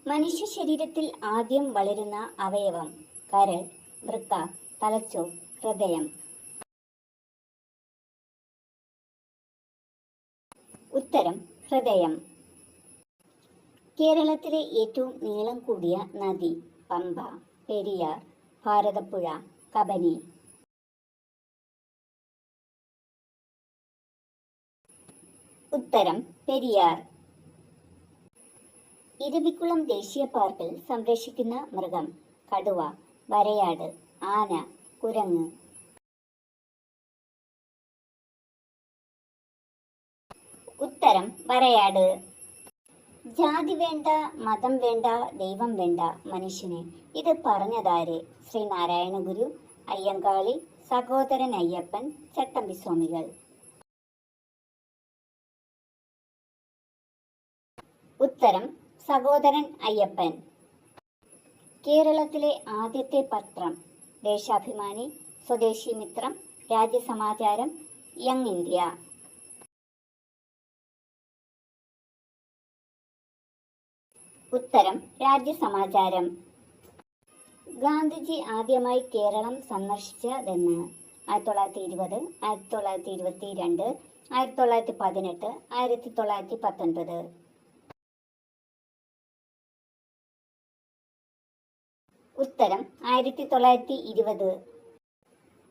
മനുഷ്യ ശരീരത്തിൽ ആദ്യം വളരുന്ന അവയവം കരൾ, വൃക്ക, തലച്ചോർ, ഹൃദയം. ഉത്തരം ഹൃദയം. കേരളത്തിലെ ഏറ്റവും നീളം കൂടിയ നദി പമ്പ, പെരിയാർ, ഭാരതപ്പുഴ, കബനി. ഉത്തരം പെരിയാർ. ഇരവിക്കുളം ദേശീയ പാർക്കിൽ സംരക്ഷിക്കുന്ന മൃഗം കടുവ, വരയാട്, ആന, കുരങ്ങ്. ഉത്തരം വരയാട്. ജാതി വേണ്ട, മതം വേണ്ട, ദൈവം വേണ്ട മനുഷ്യന്. ഇത് പറഞ്ഞതാര്? ശ്രീനാരായണ ഗുരു, അയ്യങ്കാളി, സഹോദരൻ അയ്യപ്പൻ, ചട്ടമ്പി സ്വാമികൾ. ഉത്തരം സഹോദരൻ അയ്യപ്പൻ. കേരളത്തിലെ ആദ്യത്തെ പത്രം ദേശാഭിമാനി, സ്വദേശി മിത്രം, രാജ്യസമാചാരം, യങ് ഇന്ത്യ. ഉത്തരം രാജ്യസമാചാരം. ഗാന്ധിജി ആദ്യമായി കേരളം സന്ദർശിച്ചതെന്ന്? 1920, 1922, 1918, 1919. ഉത്തരം 1920.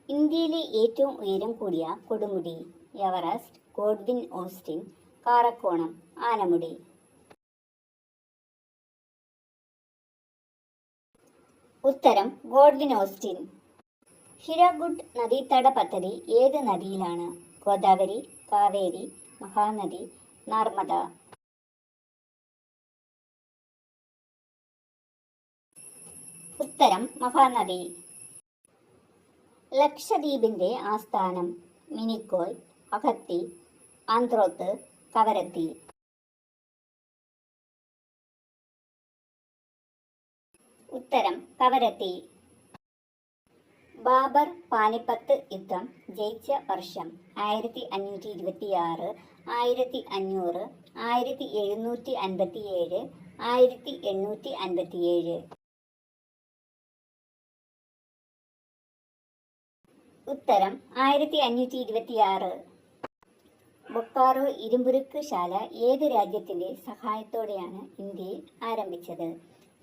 ഇന്ത്യയിലെ ഏറ്റവും ഉയരം കൂടിയ കൊടുമുടി എവറസ്റ്റ്, ഗോഡ്വിൻ ഓസ്റ്റിൻ, കാറക്കോണം, ആനമുടി. ഉത്തരം ഗോഡ്വിൻ ഓസ്റ്റിൻ. ഹിരാക്കുഡ് നദീതട പദ്ധതി ഏത് നദിയിലാണ്? ഗോദാവരി, കാവേരി, മഹാനദി, നർമ്മദ. ഉത്തരം മഹാനദി. ലക്ഷദ്വീപിന്റെ ആസ്ഥാനം മിനിക്കോയ്, അഗത്തി, ആന്ത്രോത്ത്, കവരത്തി. ഉത്തരം കവരത്തി. ബാബർ പാനിപ്പത്ത് യുദ്ധം ജയിച്ച വർഷം 1526, 1500, 1757, 1857. ഉത്തരം 1526. ബൊക്കാറോ ഇരുമ്പുരുക്ക് ശാല ഏത് രാജ്യത്തിന്റെ സഹായത്തോടെയാണ് ഇന്ത്യയിൽ ആരംഭിച്ചത്?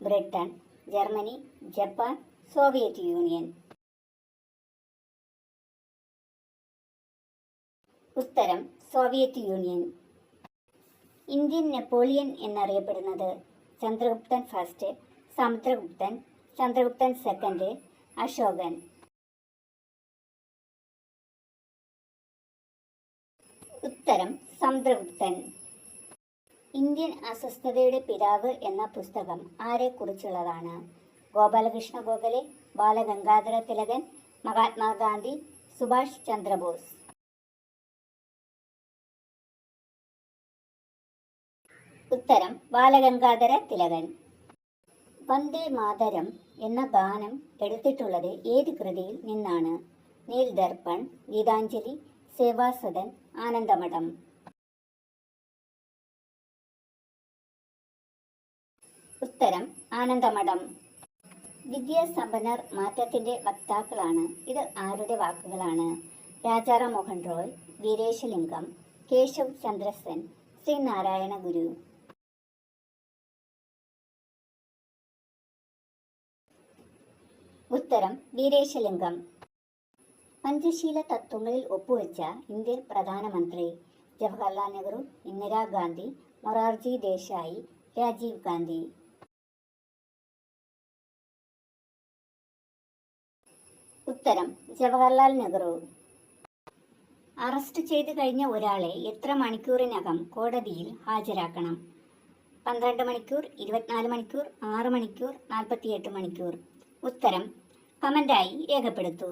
Britain, Germany, Japan, Soviet union. ഉത്തരം സോവിയറ്റ് യൂണിയൻ. ഇന്ത്യൻ നെപ്പോളിയൻ എന്നറിയപ്പെടുന്നത്? ചന്ദ്രഗുപ്തൻ ഫസ്റ്റ്, സമുദ്രഗുപ്തൻ, ചന്ദ്രഗുപ്തൻ സെക്കൻഡ്, അശോകൻ. ഉത്തരം സമുദ്രഗുപ്തൻ. ഇന്ത്യൻ അസ്വസ്ഥതയുടെ പിതാവ് എന്ന പുസ്തകം ആരെക്കുറിച്ചുള്ളതാണ്? ഗോപാലകൃഷ്ണ ഗോഖലെ, ബാലഗംഗാധര തിലകൻ, മഹാത്മാഗാന്ധി, സുഭാഷ് ചന്ദ്രബോസ്. ഉത്തരം ബാലഗംഗാധര തിലകൻ. വന്ദേ മാതരം എന്ന ഗാനം എടുത്തിട്ടുള്ളത് ഏത് കൃതിയിൽ നിന്നാണ്? നീൽ ദർപ്പൺ, ഗീതാഞ്ജലി, സേവാസദൻ, ആനന്ദമഠം. ഉത്തരം ആനന്ദമഠം. വിദ്യാസമ്പന്നർ മാറ്റത്തിന്റെ വക്താക്കളാണ്. ഇത് ആരുടെ വാക്കുകളാണ്? രാജാറാം മോഹൻ റോയ്, വീരേശലിംഗം, കേശവ് ചന്ദ്ര സെൻ, ശ്രീനാരായണ ഗുരു. ഉത്തരം വീരേശലിംഗം. പഞ്ചശീല തത്വങ്ങളിൽ ഒപ്പുവെച്ച ഇന്ത്യൻ പ്രധാനമന്ത്രി? ജവഹർലാൽ നെഹ്റു, ഇന്ദിരാഗാന്ധി, മൊറാർജി ദേശായി, രാജീവ് ഗാന്ധി. ഉത്തരം ജവഹർലാൽ നെഹ്റു. അറസ്റ്റ് ചെയ്തു കഴിഞ്ഞ ഒരാളെ എത്ര മണിക്കൂറിനകം കോടതിയിൽ ഹാജരാക്കണം? 12 മണിക്കൂർ, 24 മണിക്കൂർ, 6 മണിക്കൂർ, 48 മണിക്കൂർ. ഉത്തരം കമന്റായി രേഖപ്പെടുത്തൂ.